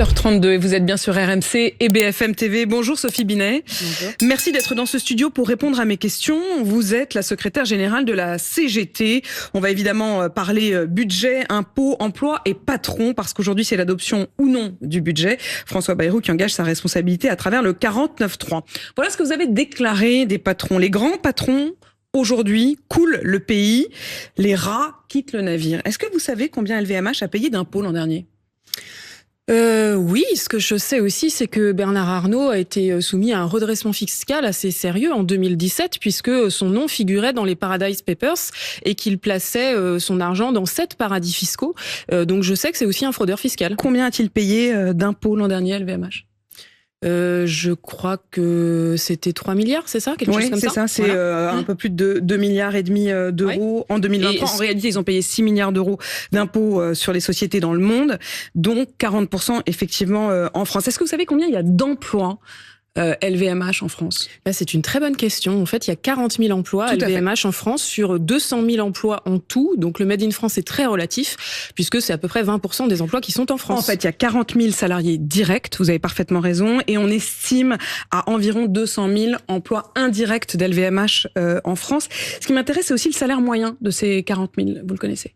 7h32 et vous êtes bien sur RMC et BFM TV. Bonjour Sophie Binet. Bonjour. Merci d'être dans ce studio pour répondre à mes questions. Vous êtes la secrétaire générale de la CGT. On va évidemment parler budget, impôts, emploi et patron parce qu'aujourd'hui c'est l'adoption ou non du budget. François Bayrou qui engage sa responsabilité à travers le 49.3. Voilà ce que vous avez déclaré des patrons. Les grands patrons aujourd'hui coulent le pays. Les rats quittent le navire. Est-ce que vous savez combien LVMH a payé d'impôts l'an dernier ? Oui, ce que je sais aussi, c'est que Bernard Arnault a été soumis à un redressement fiscal assez sérieux en 2017, puisque son nom figurait dans les Paradise Papers et qu'il plaçait son argent dans 7 paradis fiscaux. Donc je sais que c'est aussi un fraudeur fiscal. Combien a-t-il payé d'impôts l'an dernier, LVMH ? Je crois que c'était 3 milliards, c'est ça ? Quelque chose comme ça. Oui, c'est ça. C'est un peu plus de 2,5 milliards d'euros en 2023. En réalité, ils ont payé 6 milliards d'euros d'impôts sur les sociétés dans le monde, dont 40% effectivement en France. Est-ce que vous savez combien il y a d'emplois LVMH en France ? Là, c'est une très bonne question. En fait, il y a 40 000 emplois LVMH en France sur 200 000 emplois en tout. Donc, le Made in France est très relatif puisque c'est à peu près 20% des emplois qui sont en France. En fait, il y a 40 000 salariés directs, vous avez parfaitement raison, et on estime à environ 200 000 emplois indirects d'LVMH en France. Ce qui m'intéresse, c'est aussi le salaire moyen de ces 40 000. Vous le connaissez ?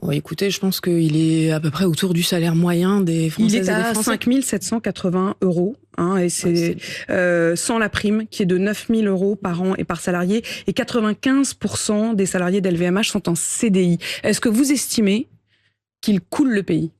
Oh, écoutez, je pense qu'il est à peu près autour du salaire moyen des Françaises et des Français. Il est à 5 780 €, et c'est sans la prime qui est de 9 000 € par an et par salarié. Et 95% des salariés d'LVMH sont en CDI. Est-ce que vous estimez qu'ils coulent le pays ?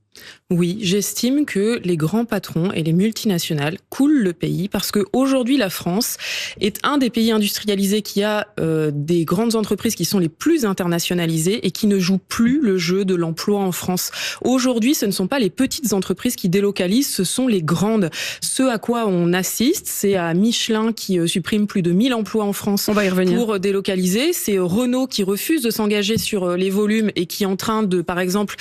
Oui, j'estime que les grands patrons et les multinationales coulent le pays parce que aujourd'hui la France est un des pays industrialisés qui a des grandes entreprises qui sont les plus internationalisées et qui ne jouent plus le jeu de l'emploi en France. Aujourd'hui, ce ne sont pas les petites entreprises qui délocalisent, ce sont les grandes. Ce à quoi on assiste, c'est à Michelin qui supprime plus de 1000 emplois en France. On va y revenir. Pour délocaliser. C'est Renault qui refuse de s'engager sur les volumes et qui est en train de, par exemple,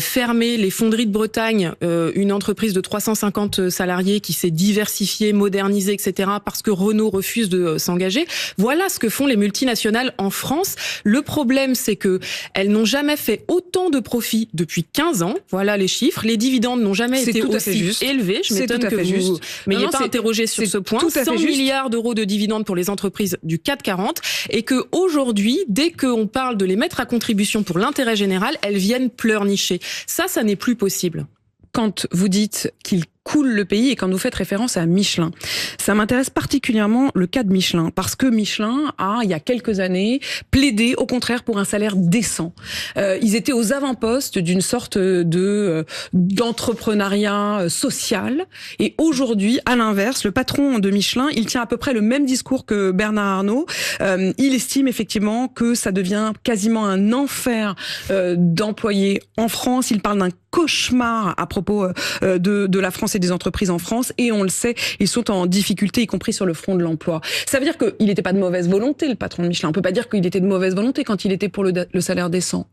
fermer les fonderies de Bretagne, une entreprise de 350 salariés qui s'est diversifiée, modernisée, etc. parce que Renault refuse de s'engager. Voilà ce que font les multinationales en France. Le problème, c'est que elles n'ont jamais fait autant de profits depuis 15 ans. Voilà les chiffres. Les dividendes n'ont jamais été aussi élevés. Je m'étonne que vous m'ayez pas interrogé sur ce point. 100 milliards d'euros de dividendes pour les entreprises du CAC 40 et que aujourd'hui, dès qu'on parle de les mettre à contribution pour l'intérêt général, elles viennent pleurnicher. Ça n'est plus possible. Quand vous dites qu'il coule le pays et quand vous faites référence à Michelin, ça m'intéresse particulièrement le cas de Michelin parce que Michelin a, il y a quelques années, plaidé au contraire pour un salaire décent. Ils étaient aux avant-postes d'une sorte d'entrepreneuriat social et aujourd'hui, à l'inverse, le patron de Michelin, il tient à peu près le même discours que Bernard Arnault. Il estime effectivement que ça devient quasiment un enfer d'employés en France. Il parle d'un cauchemar à propos de la France et des entreprises en France, et on le sait, ils sont en difficulté, y compris sur le front de l'emploi. Ça veut dire qu'il n'était pas de mauvaise volonté, le patron de Michelin. On peut pas dire qu'il était de mauvaise volonté quand il était pour le salaire décent.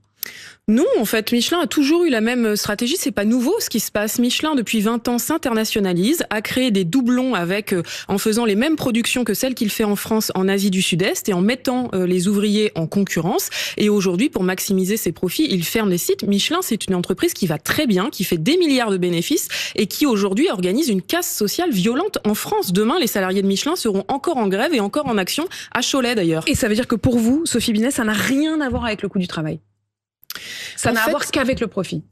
Non, en fait, Michelin a toujours eu la même stratégie. C'est pas nouveau ce qui se passe. Michelin, depuis 20 ans, s'internationalise, a créé des doublons en faisant les mêmes productions que celles qu'il fait en France, en Asie du Sud-Est, et en mettant les ouvriers en concurrence. Et aujourd'hui, pour maximiser ses profits, il ferme les sites. Michelin, c'est une entreprise qui va très bien, qui fait des milliards de bénéfices et qui aujourd'hui organise une casse sociale violente en France. Demain, les salariés de Michelin seront encore en grève et encore en action, à Cholet d'ailleurs. Et ça veut dire que pour vous, Sophie Binet, ça n'a rien à voir avec le coût du travail ? Ça n'a à voir qu'avec le profit.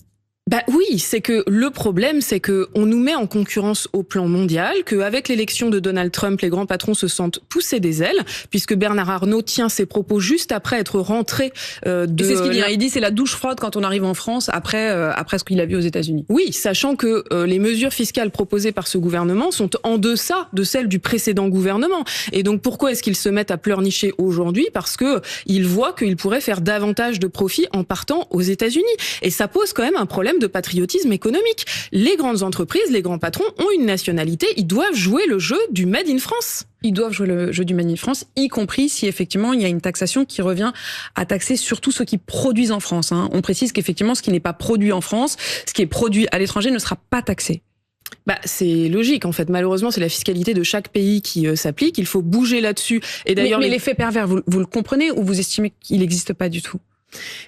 Bah oui, c'est que le problème, c'est que on nous met en concurrence au plan mondial, qu'avec l'élection de Donald Trump, les grands patrons se sentent poussés des ailes, puisque Bernard Arnault tient ses propos juste après être rentré de... Et c'est ce qu'il dit, il dit c'est la douche froide quand on arrive en France après ce qu'il a vu aux États-Unis. Oui, sachant que les mesures fiscales proposées par ce gouvernement sont en deçà de celles du précédent gouvernement. Et donc pourquoi est-ce qu'ils se mettent à pleurnicher aujourd'hui ? Parce que ils voient qu'ils pourraient faire davantage de profits en partant aux États-Unis. Et ça pose quand même un problème de patriotisme économique. Les grandes entreprises, les grands patrons ont une nationalité, ils doivent jouer le jeu du Made in France. Ils doivent jouer le jeu du Made in France, y compris si effectivement il y a une taxation qui revient à taxer surtout ceux qui produisent en France. On précise qu'effectivement ce qui n'est pas produit en France, ce qui est produit à l'étranger ne sera pas taxé. C'est logique en fait. Malheureusement, c'est la fiscalité de chaque pays qui s'applique. Il faut bouger là-dessus. Et d'ailleurs, mais l'effet pervers, vous le comprenez ou vous estimez qu'il n'existe pas du tout ?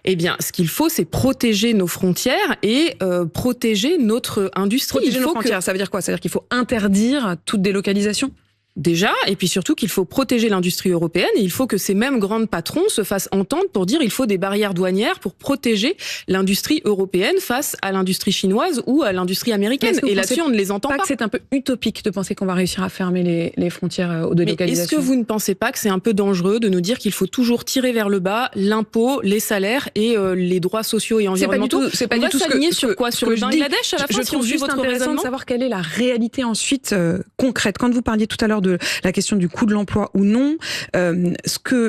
Eh bien, ce qu'il faut, c'est protéger nos frontières et protéger notre industrie. Protéger nos frontières, ça veut dire quoi? Ça veut dire qu'il faut interdire toute délocalisation? Déjà, et puis surtout qu'il faut protéger l'industrie européenne et il faut que ces mêmes grands patrons se fassent entendre pour dire il faut des barrières douanières pour protéger l'industrie européenne face à l'industrie chinoise ou à l'industrie américaine. Et là-dessus, on ne les entend pas. C'est un peu utopique de penser qu'on va réussir à fermer les frontières aux délocalisations. Est-ce que vous ne pensez pas que c'est un peu dangereux de nous dire qu'il faut toujours tirer vers le bas l'impôt, les salaires et les droits sociaux et environnementaux? C'est pas du tout s'aligner sur quoi? Sur le Bangladesh à la fin? Je trouve juste intéressant de savoir quelle est la réalité ensuite concrète. Quand vous parliez tout à l'heure de la question du coût de l'emploi ou non,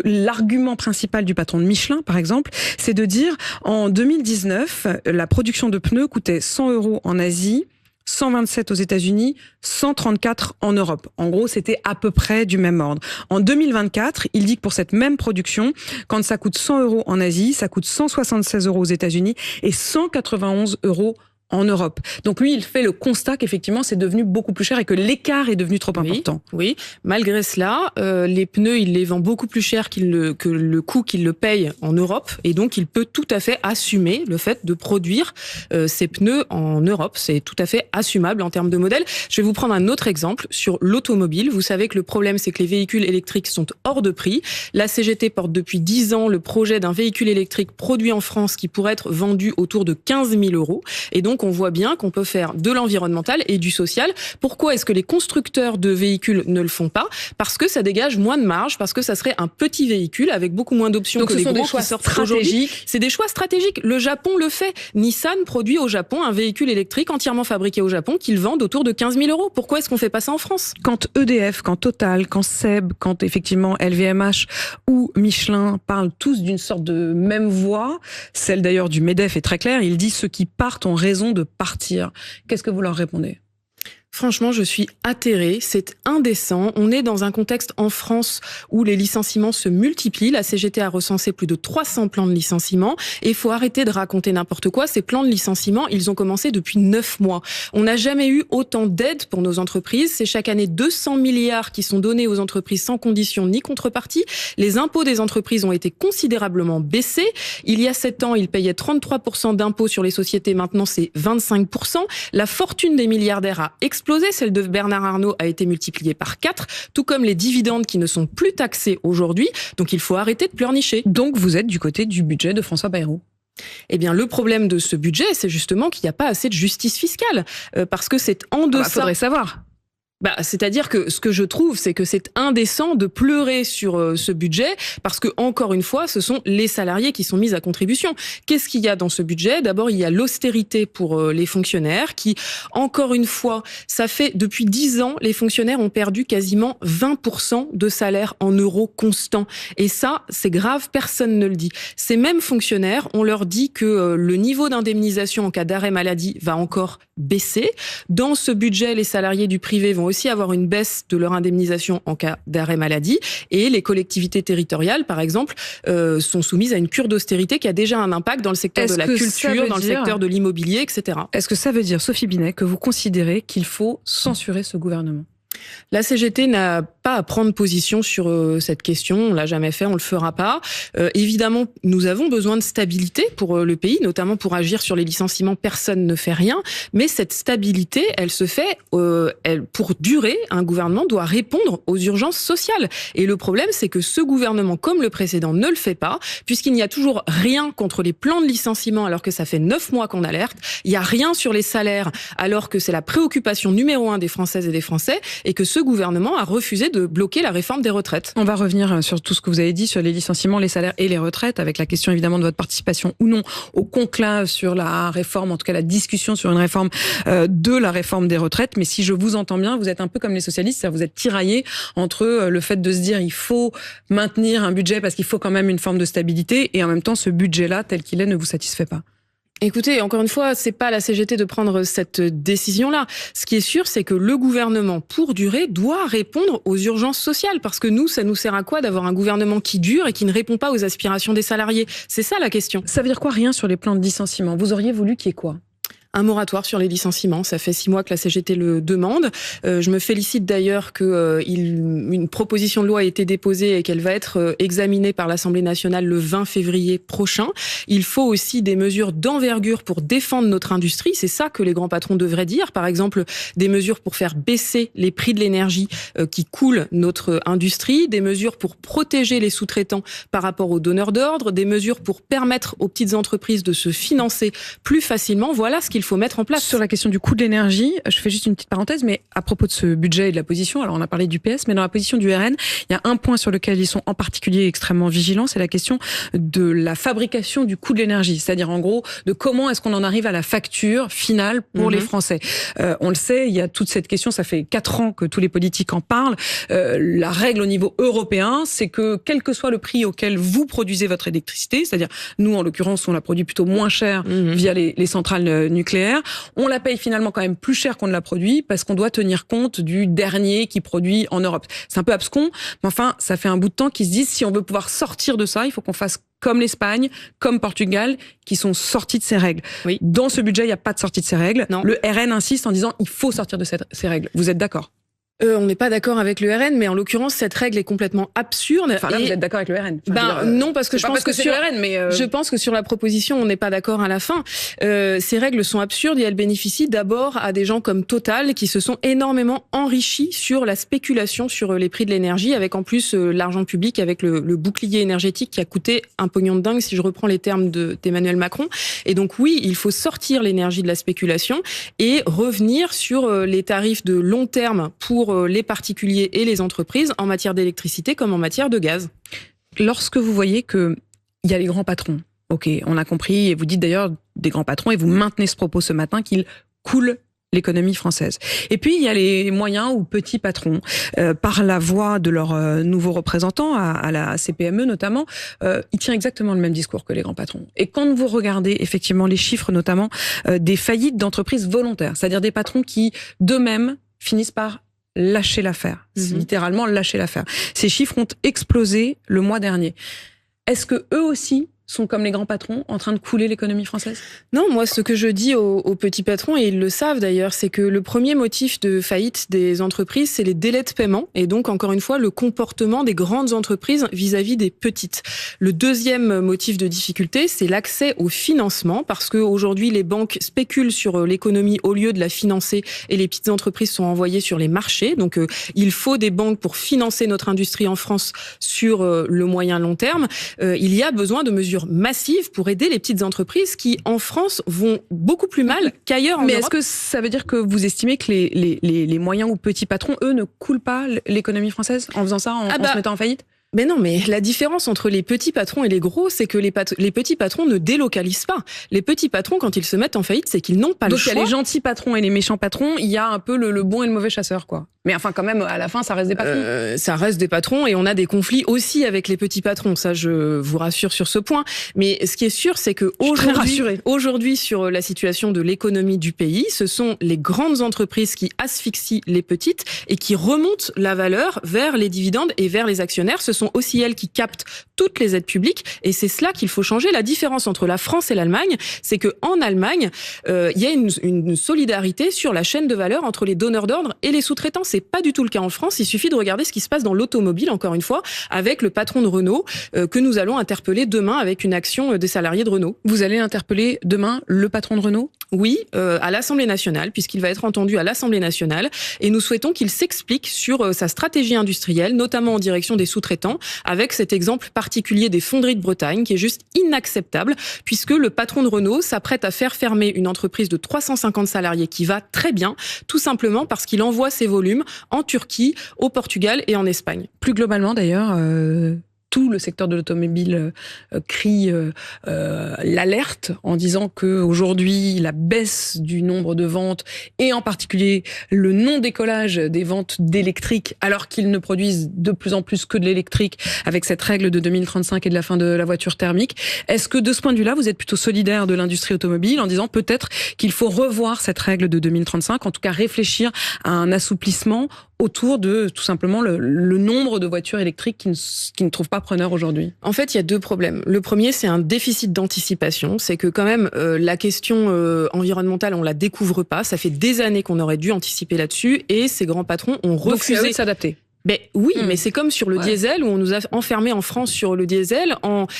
l'argument principal du patron de Michelin, par exemple, c'est de dire en 2019, la production de pneus coûtait 100 € en Asie, 127 aux États-Unis, 134 en Europe. En gros, c'était à peu près du même ordre. En 2024, il dit que pour cette même production, quand ça coûte 100 € en Asie, ça coûte 176 € aux États-Unis et 191 € en Europe. Donc lui, il fait le constat qu'effectivement, c'est devenu beaucoup plus cher et que l'écart est devenu trop important. Oui, malgré cela, les pneus, il les vend beaucoup plus cher que le coût qu'il le paye en Europe. Et donc, il peut tout à fait assumer le fait de produire ces pneus en Europe. C'est tout à fait assumable en termes de modèle. Je vais vous prendre un autre exemple sur l'automobile. Vous savez que le problème, c'est que les véhicules électriques sont hors de prix. La CGT porte depuis 10 ans le projet d'un véhicule électrique produit en France qui pourrait être vendu autour de 15 000 €. Et donc, on voit bien qu'on peut faire de l'environnemental et du social. Pourquoi est-ce que les constructeurs de véhicules ne le font pas? Parce que ça dégage moins de marge, parce que ça serait un petit véhicule avec beaucoup moins d'options que les gros qui sortent aujourd'hui. C'est des choix stratégiques. Le Japon le fait. Nissan produit au Japon un véhicule électrique entièrement fabriqué au Japon qu'ils vendent autour de 15 000 €. Pourquoi est-ce qu'on fait pas ça en France? Quand EDF, quand Total, quand SEB, quand effectivement LVMH ou Michelin parlent tous d'une sorte de même voix, celle d'ailleurs du MEDEF est très claire, il dit ceux qui partent ont raison de partir. Qu'est-ce que vous leur répondez? Franchement, je suis atterrée, c'est indécent. On est dans un contexte en France où les licenciements se multiplient. La CGT a recensé plus de 300 plans de licenciement et il faut arrêter de raconter n'importe quoi. Ces plans de licenciement, ils ont commencé depuis 9 mois. On n'a jamais eu autant d'aides pour nos entreprises. C'est chaque année 200 milliards qui sont donnés aux entreprises sans condition ni contrepartie. Les impôts des entreprises ont été considérablement baissés. Il y a 7 ans, ils payaient 33% d'impôts sur les sociétés. Maintenant, c'est 25%. La fortune des milliardaires a explosé. Celle de Bernard Arnault a été multipliée par 4, tout comme les dividendes qui ne sont plus taxés aujourd'hui. Donc il faut arrêter de pleurnicher. Donc vous êtes du côté du budget de François Bayrou? Eh bien, le problème de ce budget, c'est justement qu'il n'y a pas assez de justice fiscale. Parce que c'est en deçà... faudrait savoir. C'est-à-dire que ce que je trouve, c'est que c'est indécent de pleurer sur ce budget parce que, encore une fois, ce sont les salariés qui sont mis à contribution. Qu'est-ce qu'il y a dans ce budget? D'abord, il y a l'austérité pour les fonctionnaires qui, encore une fois, ça fait depuis 10 ans, les fonctionnaires ont perdu quasiment 20% de salaire en euros constants. Et ça, c'est grave, personne ne le dit. Ces mêmes fonctionnaires, on leur dit que le niveau d'indemnisation en cas d'arrêt maladie va encore baisser. Dans ce budget, les salariés du privé vont aussi avoir une baisse de leur indemnisation en cas d'arrêt maladie. Et les collectivités territoriales, par exemple, sont soumises à une cure d'austérité qui a déjà un impact dans le secteur de la culture, dans le secteur de l'immobilier, etc. Est-ce que ça veut dire, Sophie Binet, que vous considérez qu'il faut censurer ce gouvernement? La CGT n'a pas à prendre position sur cette question, on l'a jamais fait, on le fera pas. Évidemment, nous avons besoin de stabilité pour le pays, notamment pour agir sur les licenciements, personne ne fait rien, mais cette stabilité, elle se fait, pour durer, un gouvernement doit répondre aux urgences sociales. Et le problème, c'est que ce gouvernement, comme le précédent, ne le fait pas, puisqu'il n'y a toujours rien contre les plans de licenciement, alors que ça fait 9 mois qu'on alerte, il n'y a rien sur les salaires, alors que c'est la préoccupation numéro 1 des Françaises et des Français, et que ce gouvernement a refusé de bloquer la réforme des retraites. On va revenir sur tout ce que vous avez dit sur les licenciements, les salaires et les retraites, avec la question évidemment de votre participation ou non au conclave sur la réforme, en tout cas la discussion sur une réforme de la réforme des retraites. Mais si je vous entends bien, vous êtes un peu comme les socialistes, c'est-à-dire vous êtes tiraillés entre le fait de se dire il faut maintenir un budget parce qu'il faut quand même une forme de stabilité et en même temps ce budget-là tel qu'il est ne vous satisfait pas. Écoutez, encore une fois, c'est pas la CGT de prendre cette décision-là. Ce qui est sûr, c'est que le gouvernement, pour durer, doit répondre aux urgences sociales. Parce que nous, ça nous sert à quoi d'avoir un gouvernement qui dure et qui ne répond pas aux aspirations des salariés? C'est ça la question. Ça veut dire quoi, rien sur les plans de licenciement? Vous auriez voulu qu'il y ait quoi? Un moratoire sur les licenciements, ça fait 6 mois que la CGT le demande. Je me félicite d'ailleurs qu'une proposition de loi a été déposée et qu'elle va être examinée par l'Assemblée nationale le 20 février prochain. Il faut aussi des mesures d'envergure pour défendre notre industrie. C'est ça que les grands patrons devraient dire. Par exemple, des mesures pour faire baisser les prix de l'énergie qui coulent notre industrie, des mesures pour protéger les sous-traitants par rapport aux donneurs d'ordre, des mesures pour permettre aux petites entreprises de se financer plus facilement. Voilà ce qu'il faut mettre en place. Sur la question du coût de l'énergie, je fais juste une petite parenthèse, mais à propos de ce budget et de la position, alors on a parlé du PS, mais dans la position du RN, il y a un point sur lequel ils sont en particulier extrêmement vigilants, c'est la question de la fabrication du coût de l'énergie, c'est-à-dire en gros de comment est-ce qu'on en arrive à la facture finale pour les Français. On le sait, il y a toute cette question, ça fait 4 ans que tous les politiques en parlent. La règle au niveau européen, c'est que quel que soit le prix auquel vous produisez votre électricité, c'est-à-dire nous en l'occurrence on la produit plutôt moins cher via les centrales nucléaires, on la paye finalement quand même plus cher qu'on ne la produit parce qu'on doit tenir compte du dernier qui produit en Europe. C'est un peu abscon, mais enfin, ça fait un bout de temps qu'ils se disent si on veut pouvoir sortir de ça, il faut qu'on fasse comme l'Espagne, comme Portugal, qui sont sortis de ces règles. Oui. Dans ce budget, il n'y a pas de sortie de ces règles. Non. Le RN insiste en disant il faut sortir de ces règles. Vous êtes d'accord ? On n'est pas d'accord avec le RN, mais en l'occurrence, cette règle est complètement absurde. Enfin là, vous êtes d'accord avec le RN. Enfin, non, parce que je pense que sur le RN, mais je pense que sur la proposition, on n'est pas d'accord à la fin. Ces règles sont absurdes et elles bénéficient d'abord à des gens comme Total qui se sont énormément enrichis sur la spéculation sur les prix de l'énergie, avec en plus l'argent public, avec le bouclier énergétique qui a coûté un pognon de dingue, si je reprends les termes d'Emmanuel Macron. Et donc oui, il faut sortir l'énergie de la spéculation et revenir sur les tarifs de long terme pour les particuliers et les entreprises en matière d'électricité comme en matière de gaz. Lorsque vous voyez qu'il y a les grands patrons, ok, on a compris, et vous dites d'ailleurs des grands patrons, et vous maintenez ce propos ce matin, qu'ils coulent l'économie française. Et puis, il y a les moyens ou petits patrons, par la voix de leurs nouveaux représentants, à la CPME notamment, ils tiennent exactement le même discours que les grands patrons. Et quand vous regardez effectivement les chiffres, notamment des faillites d'entreprises volontaires, c'est-à-dire des patrons qui, d'eux-mêmes, finissent par lâcher l'affaire. C'est littéralement lâcher l'affaire. Ces chiffres ont explosé le mois dernier. Est-ce que eux aussi sont comme les grands patrons en train de couler l'économie française? Non, moi ce que je dis aux petits patrons, et ils le savent d'ailleurs, c'est que le premier motif de faillite des entreprises, c'est les délais de paiement et donc encore une fois le comportement des grandes entreprises vis-à-vis des petites. Le deuxième motif de difficulté, c'est l'accès au financement parce que aujourd'hui les banques spéculent sur l'économie au lieu de la financer et les petites entreprises sont envoyées sur les marchés. Donc il faut des banques pour financer notre industrie en France sur le moyen long terme. Il y a besoin de mesures massives pour aider les petites entreprises qui, en France, vont beaucoup plus mal qu'ailleurs en Europe. Mais est-ce que ça veut dire que vous estimez que les moyens ou petits patrons, eux, ne coulent pas l'économie française en faisant ça, en se mettant en faillite? Mais non, mais la différence entre les petits patrons et les gros, c'est que les petits patrons ne délocalisent pas. Les petits patrons, quand ils se mettent en faillite, c'est qu'ils n'ont pas le choix. Donc il y a les gentils patrons et les méchants patrons, il y a un peu le bon et le mauvais chasseur, quoi. Mais enfin, quand même, à la fin, ça reste des patrons. Ça reste des patrons et on a des conflits aussi avec les petits patrons. Ça, je vous rassure sur ce point. Mais ce qui est sûr, c'est que aujourd'hui, sur la situation de l'économie du pays, ce sont les grandes entreprises qui asphyxient les petites et qui remontent la valeur vers les dividendes et vers les actionnaires. Ce sont aussi elles qui captent toutes les aides publiques et c'est cela qu'il faut changer. La différence entre la France et l'Allemagne, c'est que en Allemagne, il y a une solidarité sur la chaîne de valeur entre les donneurs d'ordre et les sous-traitants. C'est pas du tout le cas en France. Il suffit de regarder ce qui se passe dans l'automobile, encore une fois, avec le patron de Renault, que nous allons interpeller demain avec une action des salariés de Renault. Vous allez interpeller demain le patron de Renault? Oui, à l'Assemblée nationale, puisqu'il va être entendu à l'Assemblée nationale. Et nous souhaitons qu'il s'explique sur sa stratégie industrielle, notamment en direction des sous-traitants, avec cet exemple particulier des fonderies de Bretagne, qui est juste inacceptable, puisque le patron de Renault s'apprête à faire fermer une entreprise de 350 salariés qui va très bien, tout simplement parce qu'il envoie ses volumes en Turquie, au Portugal et en Espagne. Plus globalement d'ailleurs, tout le secteur de l'automobile crie l'alerte en disant que aujourd'hui la baisse du nombre de ventes et en particulier le non-décollage des ventes d'électrique alors qu'ils ne produisent de plus en plus que de l'électrique avec cette règle de 2035 et de la fin de la voiture thermique. Est-ce que de ce point de vue-là, vous êtes plutôt solidaire de l'industrie automobile en disant peut-être qu'il faut revoir cette règle de 2035, en tout cas réfléchir à un assouplissement autour de tout simplement le nombre de voitures électriques qui ne trouvent pas preneur aujourd'hui? En fait, il y a deux problèmes. Le premier, c'est un déficit d'anticipation. C'est que quand même, la question environnementale, on la découvre pas. Ça fait des années qu'on aurait dû anticiper là-dessus et ces grands patrons ont refusé. Donc c'est à eux de s'adapter. Mais oui, mais c'est comme sur le diesel où on nous a enfermés en France sur le diesel.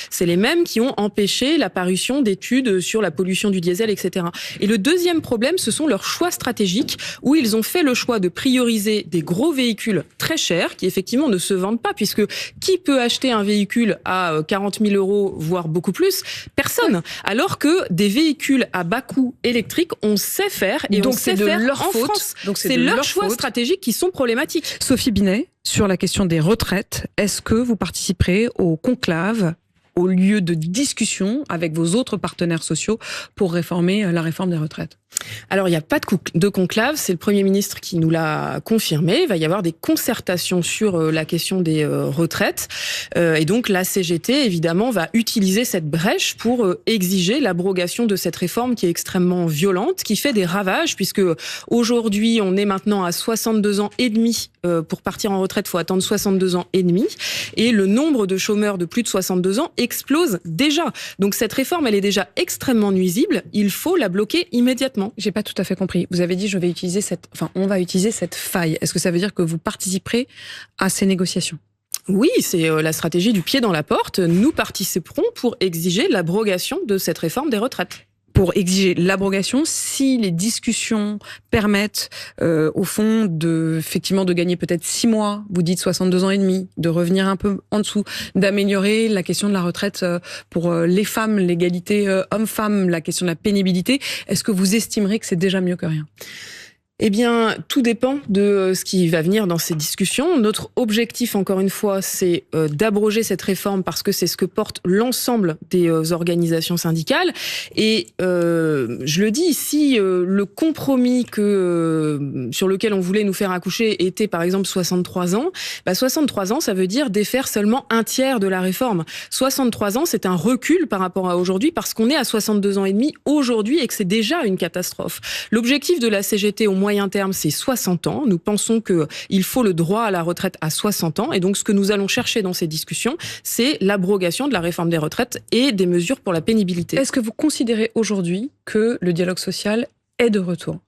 C'est les mêmes qui ont empêché l'apparition d'études sur la pollution du diesel, etc. Et le deuxième problème, ce sont leurs choix stratégiques où ils ont fait le choix de prioriser des gros véhicules très chers qui effectivement ne se vendent pas puisque qui peut acheter un véhicule à 40 000 €, voire beaucoup plus? Personne. Alors que des véhicules à bas coût électriques, on sait faire et donc on sait faire en France. Donc c'est leurs choix stratégiques qui sont problématiques. Sophie Binet, sur la question des retraites, est-ce que vous participerez au conclave, au lieu de discussion avec vos autres partenaires sociaux pour réformer la réforme des retraites? Alors, il n'y a pas de conclave, c'est le Premier ministre qui nous l'a confirmé. Il va y avoir des concertations sur la question des retraites. Et donc, la CGT, évidemment, va utiliser cette brèche pour exiger l'abrogation de cette réforme qui est extrêmement violente, qui fait des ravages, puisque aujourd'hui, on est maintenant à 62 ans et demi. Pour partir en retraite, il faut attendre 62 ans et demi. Et le nombre de chômeurs de plus de 62 ans explose déjà. Donc, cette réforme, elle est déjà extrêmement nuisible. Il faut la bloquer immédiatement. J'ai pas tout à fait compris. Vous avez dit on va utiliser cette faille. Est-ce que ça veut dire que vous participerez à ces négociations? Oui, c'est la stratégie du pied dans la porte. Nous participerons pour exiger l'abrogation de cette réforme des retraites. Pour exiger l'abrogation, si les discussions permettent, au fond, effectivement, de gagner peut-être 6 mois, vous dites 62 ans et demi, de revenir un peu en dessous, d'améliorer la question de la retraite pour les femmes, l'égalité hommes-femmes, la question de la pénibilité, est-ce que vous estimerez que c'est déjà mieux que rien? Eh bien, tout dépend de ce qui va venir dans ces discussions. Notre objectif, encore une fois, c'est d'abroger cette réforme parce que c'est ce que porte l'ensemble des organisations syndicales. Et je le dis, si le compromis sur lequel on voulait nous faire accoucher était, par exemple, 63 ans, 63 ans, ça veut dire défaire seulement un tiers de la réforme. 63 ans, c'est un recul par rapport à aujourd'hui parce qu'on est à 62 ans et demi aujourd'hui et que c'est déjà une catastrophe. L'objectif de la CGT au moyen terme, c'est 60 ans. Nous pensons qu'il faut le droit à la retraite à 60 ans. Et donc, ce que nous allons chercher dans ces discussions, c'est l'abrogation de la réforme des retraites et des mesures pour la pénibilité. Est-ce que vous considérez aujourd'hui que le dialogue social est de retour ?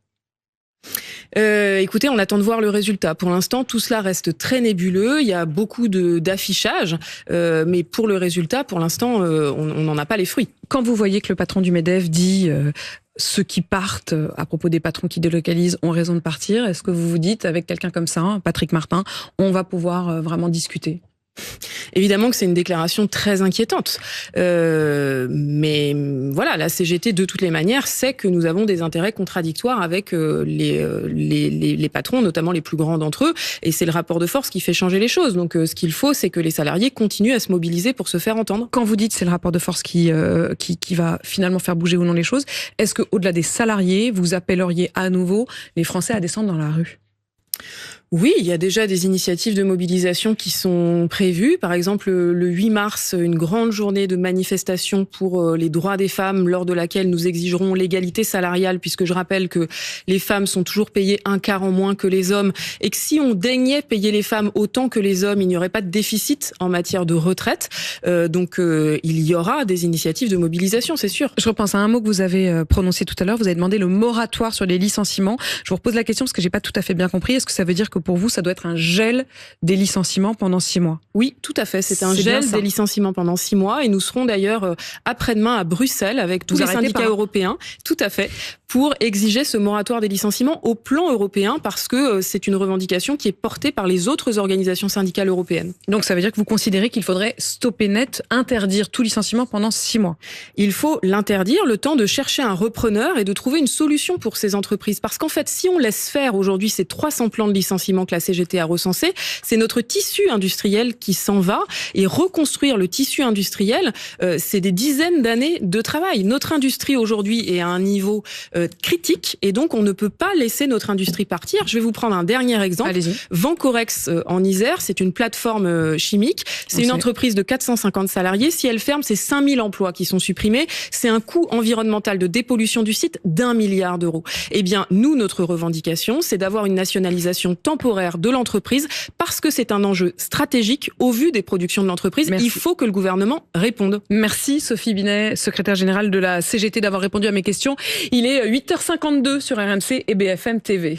Écoutez, on attend de voir le résultat. Pour l'instant, tout cela reste très nébuleux. Il y a beaucoup d'affichage, mais pour le résultat, pour l'instant, on n'en a pas les fruits. Quand vous voyez que le patron du MEDEF dit ceux qui partent, à propos des patrons qui délocalisent, ont raison de partir, est-ce que vous vous dites, avec quelqu'un comme ça, Patrick Martin, on va pouvoir vraiment discuter ? Évidemment que c'est une déclaration très inquiétante. Mais voilà, la CGT, de toutes les manières, sait que nous avons des intérêts contradictoires avec les patrons, notamment les plus grands d'entre eux. Et c'est le rapport de force qui fait changer les choses. Donc ce qu'il faut, c'est que les salariés continuent à se mobiliser pour se faire entendre. Quand vous dites c'est le rapport de force qui va finalement faire bouger ou non les choses, est-ce qu'au-delà des salariés, vous appelleriez à nouveau les Français à descendre dans la rue ? Oui, il y a déjà des initiatives de mobilisation qui sont prévues. Par exemple, le 8 mars, une grande journée de manifestation pour les droits des femmes, lors de laquelle nous exigerons l'égalité salariale, puisque je rappelle que les femmes sont toujours payées un quart en moins que les hommes, et que si on daignait payer les femmes autant que les hommes, il n'y aurait pas de déficit en matière de retraite. Donc, il y aura des initiatives de mobilisation, c'est sûr. Je repense à un mot que vous avez prononcé tout à l'heure. Vous avez demandé le moratoire sur les licenciements. Je vous repose la question parce que j'ai pas tout à fait bien compris. Est-ce que ça veut dire que pour vous, ça doit être un gel des licenciements pendant 6 mois? Oui, tout à fait. C'est un gel des licenciements pendant 6 mois. Et nous serons d'ailleurs après-demain à Bruxelles avec tous les syndicats européens, tout à fait, pour exiger ce moratoire des licenciements au plan européen parce que c'est une revendication qui est portée par les autres organisations syndicales européennes. Donc ça veut dire que vous considérez qu'il faudrait stopper net, interdire tout licenciement pendant 6 mois? Il faut l'interdire, le temps de chercher un repreneur et de trouver une solution pour ces entreprises. Parce qu'en fait, si on laisse faire aujourd'hui ces 300 plans de licenciement que la CGT a recensés, c'est notre tissu industriel qui s'en va. Et reconstruire le tissu industriel, c'est des dizaines d'années de travail. Notre industrie aujourd'hui est à un niveau critique et donc on ne peut pas laisser notre industrie partir. Je vais vous prendre un dernier exemple. Allez-y. Vencorex en Isère, c'est une plateforme chimique. C'est une entreprise de 450 salariés. Si elle ferme, c'est 5000 emplois qui sont supprimés. C'est un coût environnemental de dépollution du site d'1 milliard d'euros. Eh bien, nous, notre revendication, c'est d'avoir une nationalisation temporaire temporaire de l'entreprise parce que c'est un enjeu stratégique au vu des productions de l'entreprise. Merci. Il faut que le gouvernement réponde. Merci Sophie Binet, secrétaire générale de la CGT, d'avoir répondu à mes questions. Il est 8h52 sur RMC et BFM TV.